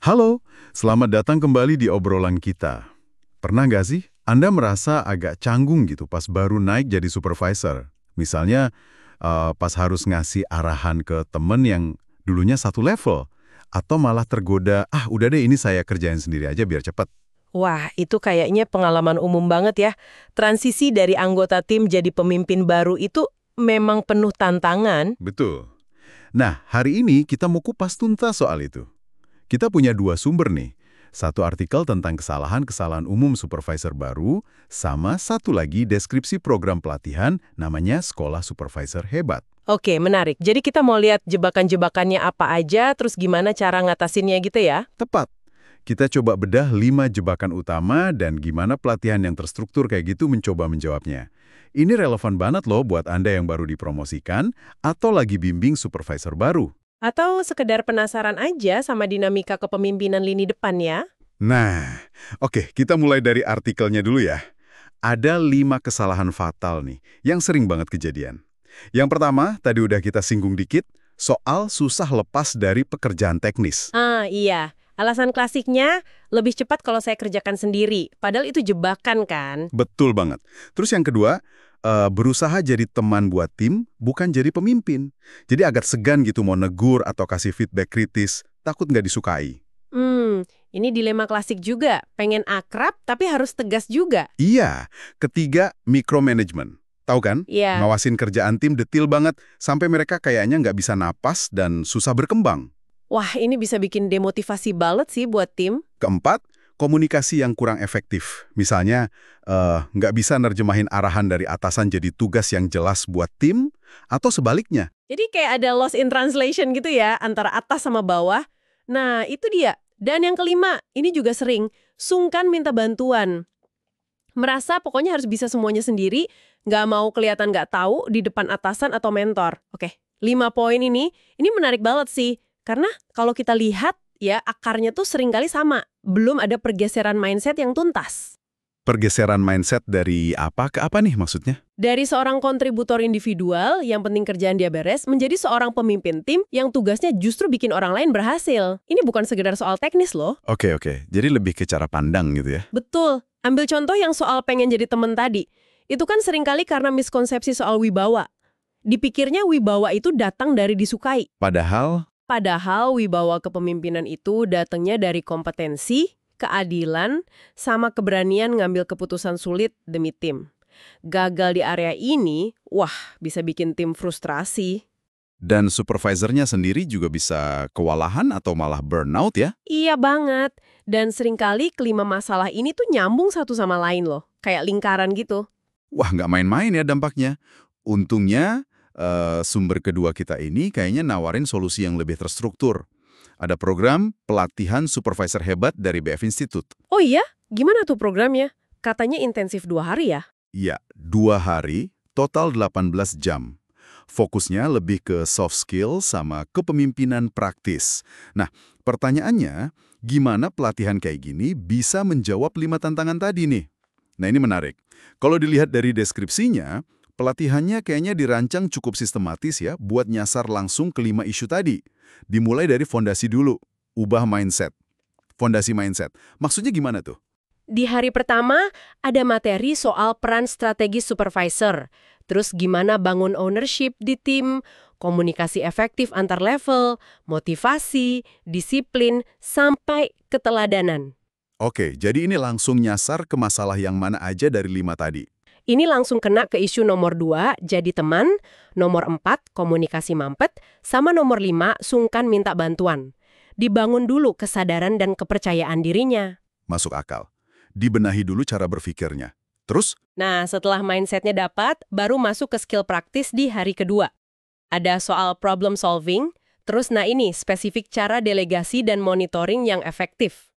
Halo, selamat datang kembali di obrolan kita. Pernah nggak sih Anda merasa agak canggung gitu pas baru naik jadi supervisor? Misalnya pas harus ngasih arahan ke temen yang dulunya satu level. Atau malah tergoda, udah deh ini saya kerjain sendiri aja biar cepet. Wah, itu kayaknya pengalaman umum banget ya. Transisi dari anggota tim jadi pemimpin baru itu memang penuh tantangan. Betul. Nah, hari ini kita mau kupas tuntas soal itu. Kita punya dua sumber nih. Satu artikel tentang kesalahan-kesalahan umum supervisor baru, sama satu lagi deskripsi program pelatihan namanya Sekolah Supervisor Hebat. Oke, menarik. Jadi kita mau lihat jebakan-jebakannya apa aja, terus gimana cara ngatasinnya gitu ya? Tepat. Kita coba bedah 5 jebakan utama dan gimana pelatihan yang terstruktur kayak gitu mencoba menjawabnya. Ini relevan banget loh buat Anda yang baru dipromosikan atau lagi bimbing supervisor baru. Atau sekedar penasaran aja sama dinamika kepemimpinan lini depan ya? Nah, oke, kita mulai dari artikelnya dulu ya. Ada 5 kesalahan fatal nih, yang sering banget kejadian. Yang pertama, tadi udah kita singgung dikit, soal susah lepas dari pekerjaan teknis. Ah, iya. Alasan klasiknya lebih cepat kalau saya kerjakan sendiri. Padahal itu jebakan kan? Betul banget. Terus yang kedua, berusaha jadi teman buat tim, bukan jadi pemimpin. Jadi agak segan gitu mau negur atau kasih feedback kritis, takut nggak disukai. Ini dilema klasik juga. Pengen akrab tapi harus tegas juga. Iya. Ketiga, micromanagement. Tahu kan? Iya. Ngawasin kerjaan tim detil banget, sampai mereka kayaknya nggak bisa napas dan susah berkembang. Wah, ini bisa bikin demotivasi banget sih buat tim. Keempat, komunikasi yang kurang efektif. Misalnya, nggak bisa nerjemahin arahan dari atasan jadi tugas yang jelas buat tim, atau sebaliknya. Jadi kayak ada loss in translation gitu ya, antara atas sama bawah. Nah, itu dia. Dan yang kelima, ini juga sering, sungkan minta bantuan. Merasa pokoknya harus bisa semuanya sendiri, nggak mau kelihatan nggak tahu di depan atasan atau mentor. Oke, 5 poin ini menarik banget sih. Karena kalau kita lihat, ya akarnya tuh seringkali sama. Belum ada pergeseran mindset yang tuntas. Pergeseran mindset dari apa ke apa nih maksudnya? Dari seorang kontributor individual yang penting kerjaan dia beres, menjadi seorang pemimpin tim yang tugasnya justru bikin orang lain berhasil. Ini bukan sekedar soal teknis loh. Oke, jadi lebih ke cara pandang gitu ya. Betul. Ambil contoh yang soal pengen jadi teman tadi. Itu kan seringkali karena miskonsepsi soal wibawa. Dipikirnya wibawa itu datang dari disukai. Padahal wibawa kepemimpinan itu datangnya dari kompetensi, keadilan, sama keberanian ngambil keputusan sulit demi tim. Gagal di area ini, bisa bikin tim frustrasi. Dan supervisornya sendiri juga bisa kewalahan atau malah burnout ya? Iya banget. Dan seringkali kelima masalah ini tuh nyambung satu sama lain loh. Kayak lingkaran gitu. Wah, nggak main-main ya dampaknya. Untungnya, sumber kedua kita ini kayaknya nawarin solusi yang lebih terstruktur. Ada program pelatihan supervisor hebat dari BF Institute. Oh iya? Gimana tuh programnya? Katanya intensif 2 hari ya? Iya, 2 hari, total 18 jam. Fokusnya lebih ke soft skill sama kepemimpinan praktis. Nah, pertanyaannya, gimana pelatihan kayak gini bisa menjawab 5 tantangan tadi nih? Nah, ini menarik. Kalau dilihat dari deskripsinya, pelatihannya kayaknya dirancang cukup sistematis ya buat nyasar langsung ke 5 isu tadi. Dimulai dari fondasi dulu, ubah mindset. Fondasi mindset. Maksudnya gimana tuh? Di hari pertama, ada materi soal peran strategis supervisor. Terus gimana bangun ownership di tim, komunikasi efektif antar level, motivasi, disiplin, sampai keteladanan. Oke, jadi ini langsung nyasar ke masalah yang mana aja dari 5 tadi. Ini langsung kena ke isu nomor 2, jadi teman, nomor 4, komunikasi mampet, sama nomor 5, sungkan minta bantuan. Dibangun dulu kesadaran dan kepercayaan dirinya. Masuk akal. Dibenahi dulu cara berpikirnya. Terus? Nah, setelah mindsetnya dapat, baru masuk ke skill praktis di hari kedua. Ada soal problem solving, terus ini spesifik cara delegasi dan monitoring yang efektif.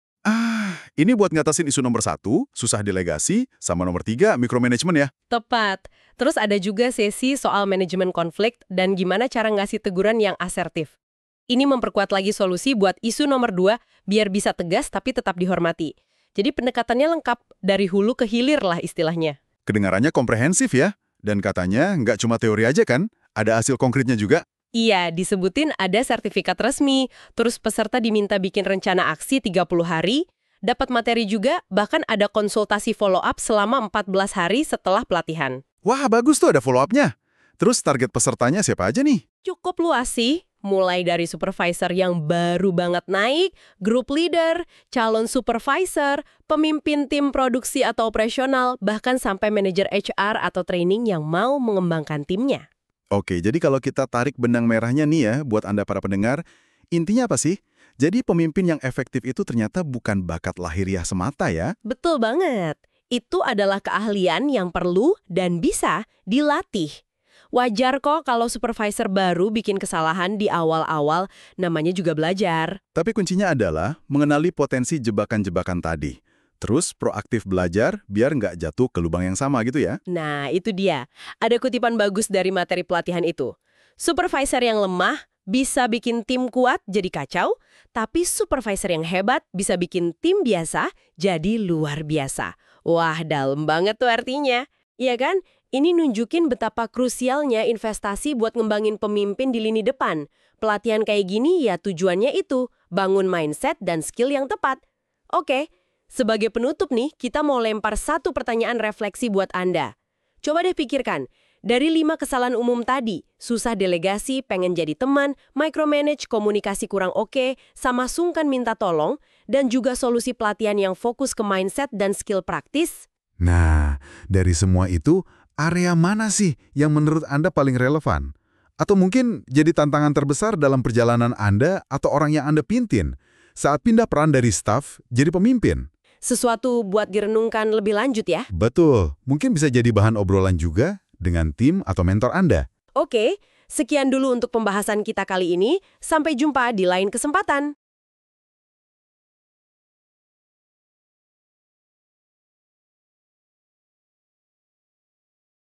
Ini buat ngatasin isu nomor 1, susah delegasi, sama nomor 3, micromanagement ya? Tepat. Terus ada juga sesi soal manajemen konflik dan gimana cara ngasih teguran yang asertif. Ini memperkuat lagi solusi buat isu nomor 2, biar bisa tegas tapi tetap dihormati. Jadi pendekatannya lengkap, dari hulu ke hilir lah istilahnya. Kedengarannya komprehensif ya? Dan katanya nggak cuma teori aja kan? Ada hasil konkretnya juga? Iya, disebutin ada sertifikat resmi, terus peserta diminta bikin rencana aksi 30 hari, dapat materi juga, bahkan ada konsultasi follow-up selama 14 hari setelah pelatihan. Wah, bagus tuh ada follow-up-nya. Terus target pesertanya siapa aja nih? Cukup luas sih, mulai dari supervisor yang baru banget naik, group leader, calon supervisor, pemimpin tim produksi atau operasional, bahkan sampai manajer HR atau training yang mau mengembangkan timnya. Oke, jadi kalau kita tarik benang merahnya nih ya, buat Anda para pendengar, intinya apa sih? Jadi pemimpin yang efektif itu ternyata bukan bakat lahiriah semata ya. Betul banget. Itu adalah keahlian yang perlu dan bisa dilatih. Wajar kok kalau supervisor baru bikin kesalahan di awal-awal, namanya juga belajar. Tapi kuncinya adalah mengenali potensi jebakan-jebakan tadi. Terus proaktif belajar biar nggak jatuh ke lubang yang sama gitu ya. Nah, itu dia. Ada kutipan bagus dari materi pelatihan itu. Supervisor yang lemah bisa bikin tim kuat jadi kacau, tapi supervisor yang hebat bisa bikin tim biasa jadi luar biasa. Wah, dalam banget tuh artinya. Iya kan? Ini nunjukin betapa krusialnya investasi buat ngembangin pemimpin di lini depan. Pelatihan kayak gini ya tujuannya itu, bangun mindset dan skill yang tepat. Oke, sebagai penutup nih, kita mau lempar satu pertanyaan refleksi buat Anda. Coba deh pikirkan, dari 5 kesalahan umum tadi, susah delegasi, pengen jadi teman, micromanage, komunikasi kurang oke, sama sungkan minta tolong, dan juga solusi pelatihan yang fokus ke mindset dan skill praktis. Nah, dari semua itu, area mana sih yang menurut Anda paling relevan? Atau mungkin jadi tantangan terbesar dalam perjalanan Anda atau orang yang Anda pimpin saat pindah peran dari staf jadi pemimpin? Sesuatu buat direnungkan lebih lanjut ya. Betul, mungkin bisa jadi bahan obrolan juga dengan tim atau mentor Anda. Oke, sekian dulu untuk pembahasan kita kali ini. Sampai jumpa di lain kesempatan.